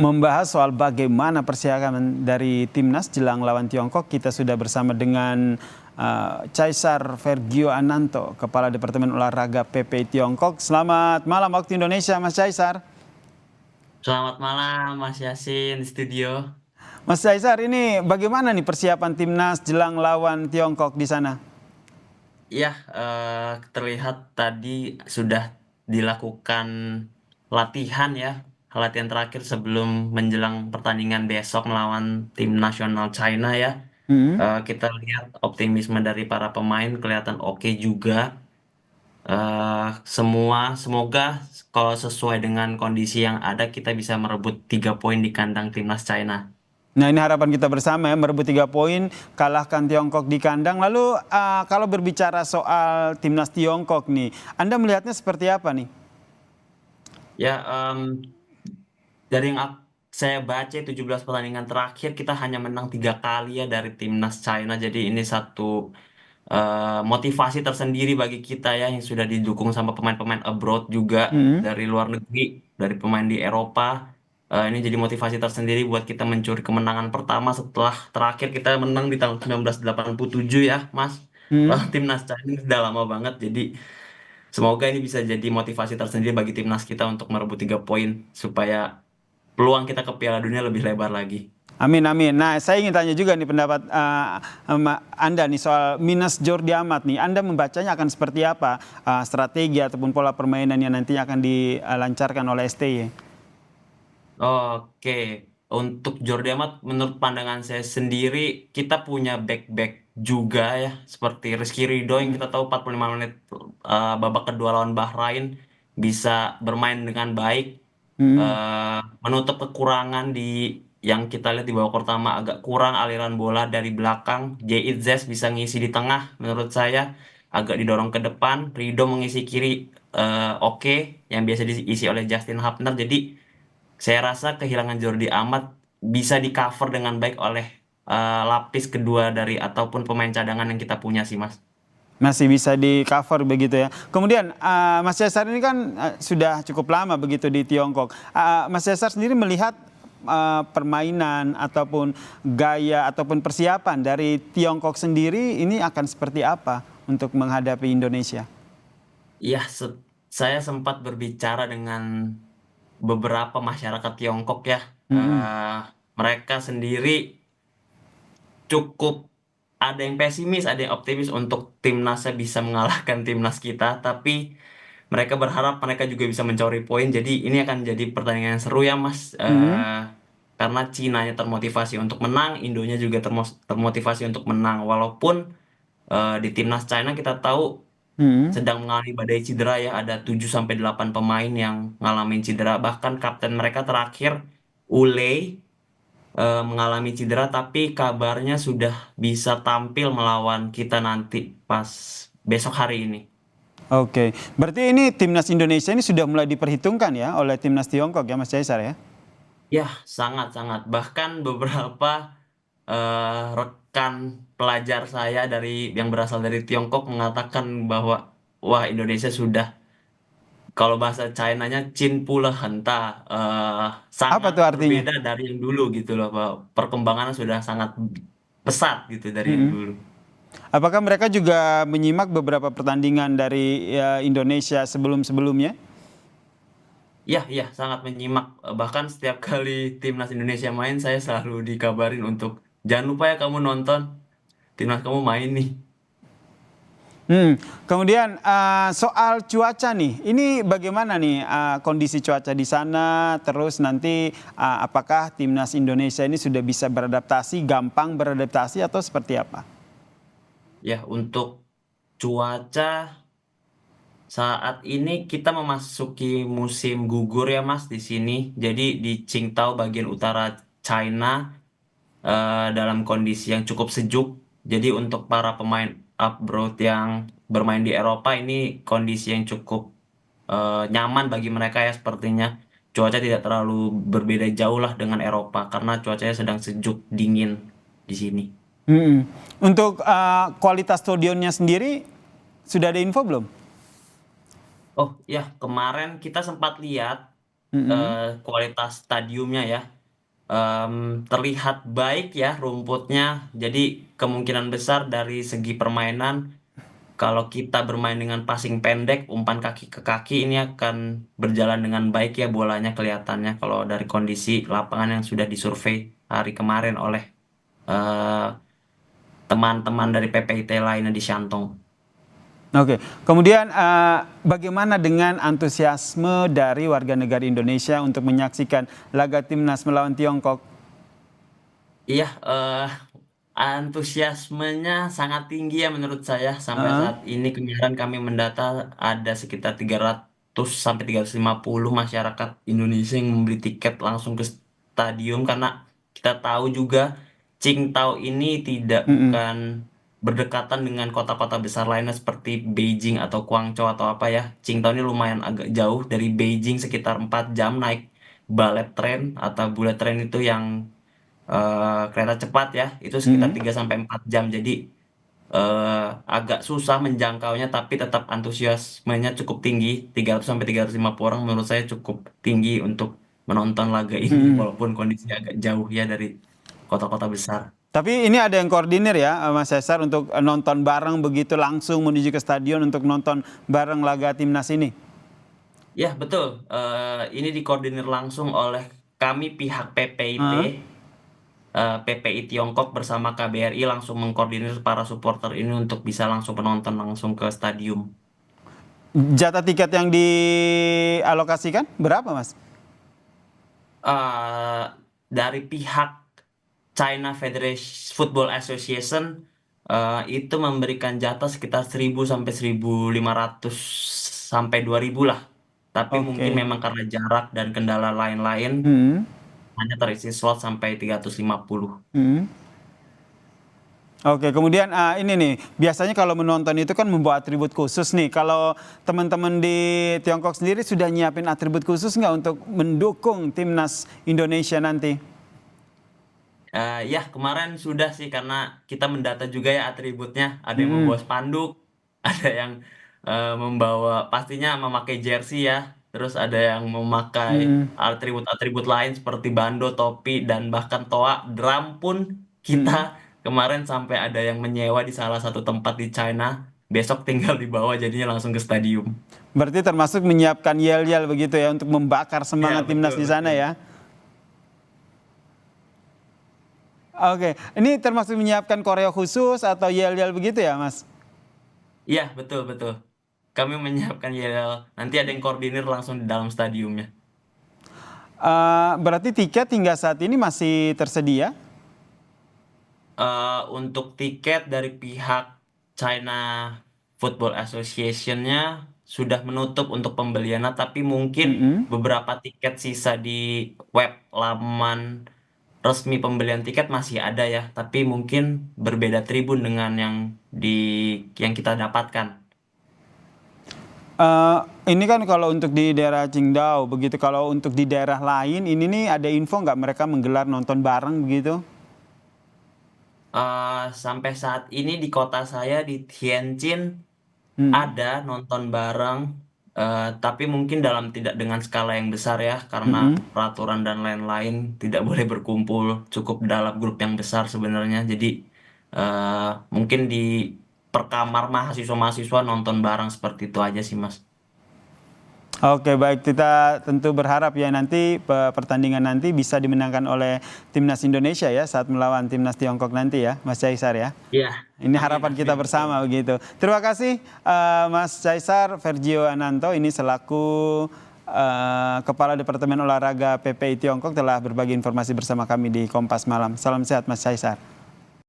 Membahas soal bagaimana persiapan dari timnas jelang lawan Tiongkok, kita sudah bersama dengan Caesar Vergio Ananto, Kepala Departemen Olahraga PP Tiongkok. Selamat malam waktu Indonesia, Mas Caesar. Selamat malam Mas Yasin di studio. Mas Caesar, ini bagaimana nih persiapan timnas jelang lawan Tiongkok di sana? Ya, terlihat tadi sudah dilakukan latihan ya, latihan terakhir sebelum menjelang pertandingan besok melawan tim nasional China ya. Hmm. Kita lihat optimisme dari para pemain kelihatan oke juga. Semoga kalau sesuai dengan kondisi yang ada kita bisa merebut 3 poin di kandang timnas China. Nah, ini harapan kita bersama ya, merebut 3 poin, kalahkan Tiongkok di kandang. Lalu kalau berbicara soal timnas Tiongkok nih, Anda melihatnya seperti apa nih? Ya, dari yang saya baca 17 pertandingan terakhir kita hanya menang 3 kali ya dari timnas China. Jadi ini satu motivasi tersendiri bagi kita ya yang sudah didukung sama pemain-pemain abroad juga Hmm. dari luar negeri, dari pemain di Eropa. Ini jadi motivasi tersendiri buat kita mencuri kemenangan pertama setelah terakhir kita menang di tahun 1987 ya, Mas. Hmm. Wah, timnas China sudah lama banget. Jadi semoga ini bisa jadi motivasi tersendiri bagi timnas kita untuk merebut 3 poin supaya peluang kita ke Piala Dunia lebih lebar lagi. Amin, amin. Nah, saya ingin tanya juga nih pendapat Anda nih soal minus Jordi Amat nih. Anda membacanya akan seperti apa strategi ataupun pola permainan yang nantinya akan dilancarkan oleh STY? Oke, untuk Jordi Amat menurut pandangan saya sendiri kita punya back-back juga ya seperti Rizky Ridho yang kita tahu 45 menit babak kedua lawan Bahrain bisa bermain dengan baik, Hmm. eh, menutup kekurangan di yang kita lihat di babak pertama agak kurang aliran bola dari belakang. Zes bisa ngisi di tengah menurut saya agak didorong ke depan. Ridho mengisi kiri, oke, yang biasa diisi oleh Justin Hubner. Jadi saya rasa kehilangan Jordi Amat bisa di cover dengan baik oleh lapis kedua dari ataupun pemain cadangan yang kita punya sih Mas. Masih bisa di cover begitu ya. Kemudian Mas Cesar ini kan sudah cukup lama begitu di Tiongkok. Mas Cesar sendiri melihat permainan ataupun gaya ataupun persiapan dari Tiongkok sendiri ini akan seperti apa untuk menghadapi Indonesia? Ya, saya sempat berbicara dengan beberapa masyarakat Tiongkok ya. Mm-mm. Eh, Mereka sendiri cukup ada yang pesimis, ada yang optimis untuk timnasnya bisa mengalahkan timnas kita, tapi mereka berharap mereka juga bisa mencuri poin. Jadi ini akan jadi pertandingan yang seru ya, Mas. Mm-mm. Karena Cinanya termotivasi untuk menang, Indonya juga termotivasi untuk menang. Walaupun di timnas China kita tahu Mm-mm. sedang mengalami badai cedera ya, ada 7 sampai 8 pemain yang ngalamin cedera. Bahkan kapten mereka terakhir Ule mengalami cedera, tapi kabarnya sudah bisa tampil melawan kita nanti pas besok hari ini. Oke, berarti ini timnas Indonesia ini sudah mulai diperhitungkan ya oleh timnas Tiongkok ya Mas Caesar ya? Ya, sangat-sangat. Bahkan beberapa rekan pelajar saya dari yang berasal dari Tiongkok mengatakan bahwa wah Indonesia sudah kalau bahasa China-nya Chin Pula Henta Apa sangat tuh artinya? berbeda dari yang dulu gitu loh, bahwa perkembangannya sudah sangat pesat gitu dari yang Mm-mm. dulu. Apakah mereka juga menyimak beberapa pertandingan dari Indonesia sebelum-sebelumnya? Ya, ya, sangat menyimak. Bahkan setiap kali timnas Indonesia main, saya selalu dikabarin untuk jangan lupa ya kamu nonton, timnas kamu main nih. Hmm. Kemudian soal cuaca nih, ini bagaimana nih kondisi cuaca di sana? Terus nanti apakah timnas Indonesia ini sudah bisa beradaptasi, gampang beradaptasi atau seperti apa? Ya, untuk cuaca saat ini kita memasuki musim gugur ya Mas di sini. Jadi di Qingdao bagian utara China dalam kondisi yang cukup sejuk. Jadi untuk para pemain abroad yang bermain di Eropa ini kondisi yang cukup nyaman bagi mereka ya sepertinya. Cuaca tidak terlalu berbeda jauh lah dengan Eropa karena cuacanya sedang sejuk dingin di sini. Hmm. Untuk kualitas stadionnya sendiri sudah ada info belum? Oh ya, kemarin kita sempat lihat. Mm-mm. kualitas stadiumnya ya. Terlihat baik ya rumputnya. Jadi kemungkinan besar dari segi permainan, kalau kita bermain dengan passing pendek, umpan kaki ke kaki, ini akan berjalan dengan baik ya bolanya kelihatannya kalau dari kondisi lapangan yang sudah disurvei hari kemarin oleh eh, teman-teman dari PPIT lainnya di Shantong. Oke, kemudian bagaimana dengan antusiasme dari warga negara Indonesia untuk menyaksikan laga timnas melawan Tiongkok? Iya, antusiasmenya sangat tinggi ya menurut saya. Sampai Heeh. saat ini kemarin kami mendata ada sekitar 300 sampai 350 masyarakat Indonesia yang membeli tiket langsung ke stadium, karena kita tahu juga Qingdao ini tidak Mm-mm. bukan berdekatan dengan kota-kota besar lainnya seperti Beijing atau Guangzhou atau apa ya. Qingdao ini lumayan agak jauh dari Beijing, sekitar 4 jam naik bullet train atau bullet train itu yang kereta cepat ya, itu sekitar Mm-mm. 3 sampai 4 jam. Jadi eh, agak susah menjangkaunya, tapi tetap antusiasmenya cukup tinggi. 300 sampai 350 orang menurut saya cukup tinggi untuk menonton laga ini Mm-mm. walaupun kondisinya agak jauh ya dari kota-kota besar. Tapi ini ada yang koordinir ya, Mas Cesar, untuk nonton bareng begitu langsung menuju ke stadion untuk nonton bareng laga timnas ini. Ya, betul. Ini dikoordinir langsung oleh kami pihak PPIT, Heeh. PPI Tiongkok bersama KBRI langsung mengkoordinir para supporter ini untuk bisa langsung menonton langsung ke stadium. Jatah tiket yang dialokasikan berapa, Mas? eh dari pihak China Federation Football Association itu memberikan jatah sekitar 1.000 sampai 1.500 sampai 2.000 lah. Tapi mungkin Oke. memang karena jarak dan kendala lain-lain Hmm. hanya terisi slot sampai 350. Hmm. Oke, kemudian ini nih, biasanya kalau menonton itu kan membawa atribut khusus nih. Kalau teman-teman di Tiongkok sendiri sudah nyiapin atribut khusus nggak untuk mendukung timnas Indonesia nanti? Ya, kemarin sudah sih karena kita mendata juga ya atributnya. Ada yang Hmm. membawa spanduk, ada yang membawa pastinya memakai jersey ya. Terus ada yang memakai Hmm. atribut-atribut lain seperti bando, topi, dan bahkan toa. Drum pun kita Hmm. kemarin sampai ada yang menyewa di salah satu tempat di China. Besok tinggal dibawa jadinya langsung ke stadium. Berarti termasuk menyiapkan yel-yel begitu ya untuk membakar Ya, semangat timnas betul, di sana betul. ya. Oke, ini termasuk menyiapkan koreo khusus atau yel-yel begitu ya, Mas? Iya, betul, betul. Kami menyiapkan yel. Nanti ada yang koordinir langsung di dalam stadiumnya. Berarti tiket hingga saat ini masih tersedia? Untuk tiket dari pihak China Football Association-nya sudah menutup untuk pembeliannya, tapi mungkin Mm-mm. beberapa tiket sisa di web laman resmi pembelian tiket masih ada ya, tapi mungkin berbeda tribun dengan di yang kita dapatkan. Eh, ini kan kalau untuk di daerah Qingdao, begitu. Kalau untuk di daerah lain, ini nih ada info nggak mereka menggelar nonton bareng begitu? Sampai saat ini di kota saya di Tianjin Hmm. ada nonton bareng, tapi mungkin tidak dengan skala yang besar ya, karena Mm-mm. peraturan dan lain-lain tidak boleh berkumpul cukup dalam grup yang besar sebenarnya. Jadi eh, mungkin di perkamar mahasiswa-mahasiswa nonton bareng seperti itu aja sih, Mas. Oke, baik. Kita tentu berharap ya nanti pertandingan nanti bisa dimenangkan oleh timnas Indonesia ya saat melawan timnas Tiongkok nanti ya, Mas Caisar ya. Iya, Ini amin, harapan kita amin, betul. bersama begitu. Terima kasih Mas Caisar Vergio Ananto ini selaku Kepala Departemen Olahraga PPI Tiongkok telah berbagi informasi bersama kami di Kompas Malam. Salam sehat Mas Caisar.